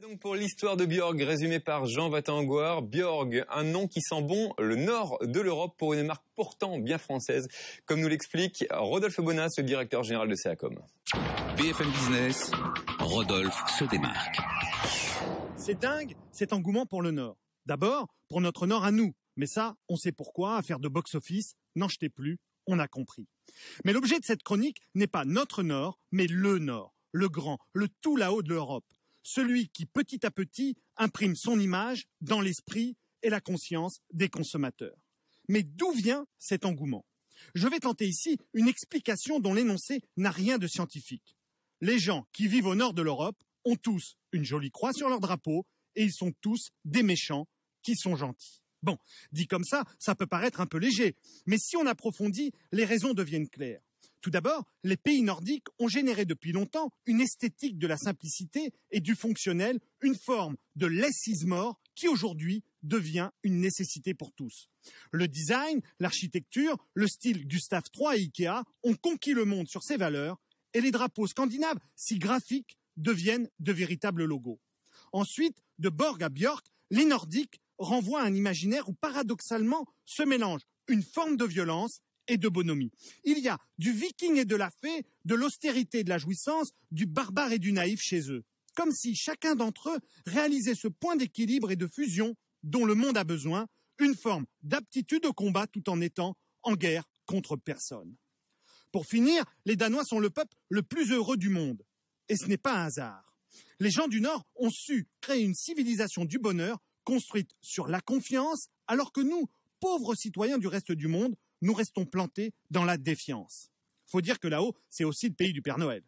Donc pour l'histoire de Björg, résumée par Jean Vattangouar, Björg, un nom qui sent bon le nord de l'Europe pour une marque pourtant bien française, comme nous l'explique Rodolphe Bonas, le directeur général de CACOM. BFM Business, Rodolphe se démarque. C'est dingue, cet engouement pour le Nord. D'abord, pour notre Nord à nous. Mais ça, on sait pourquoi, affaire de box-office, n'en jetez plus, on a compris. Mais l'objet de cette chronique n'est pas notre Nord, mais le Nord, le grand, le tout là-haut de l'Europe. Celui qui, petit à petit, imprime son image dans l'esprit et la conscience des consommateurs. Mais d'où vient cet engouement ? Je vais tenter ici une explication dont l'énoncé n'a rien de scientifique. Les gens qui vivent au nord de l'Europe ont tous une jolie croix sur leur drapeau et ils sont tous des méchants qui sont gentils. Bon, dit comme ça peut paraître un peu léger, mais si on approfondit, les raisons deviennent claires. Tout d'abord, les pays nordiques ont généré depuis longtemps une esthétique de la simplicité et du fonctionnel, une forme de less is more qui aujourd'hui devient une nécessité pour tous. Le design, l'architecture, le style Gustave III et Ikea ont conquis le monde sur ces valeurs et les drapeaux scandinaves, si graphiques, deviennent de véritables logos. Ensuite, de Borg à Björk, les Nordiques renvoient à un imaginaire où paradoxalement se mélangent une forme de violence et de bonhomie. Il y a du viking et de la fée, de l'austérité et de la jouissance, du barbare et du naïf chez eux. Comme si chacun d'entre eux réalisait ce point d'équilibre et de fusion dont le monde a besoin, une forme d'aptitude au combat tout en étant en guerre contre personne. Pour finir, les Danois sont le peuple le plus heureux du monde. Et ce n'est pas un hasard. Les gens du Nord ont su créer une civilisation du bonheur construite sur la confiance, alors que nous, pauvres citoyens du reste du monde, nous restons plantés dans la défiance. Faut dire que là-haut, c'est aussi le pays du Père Noël.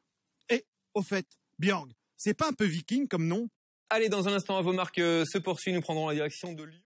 Et, au fait, Björg, c'est pas un peu viking comme nom ? Allez, dans un instant, vos marques se poursuivent, nous prendrons la direction de Lyon.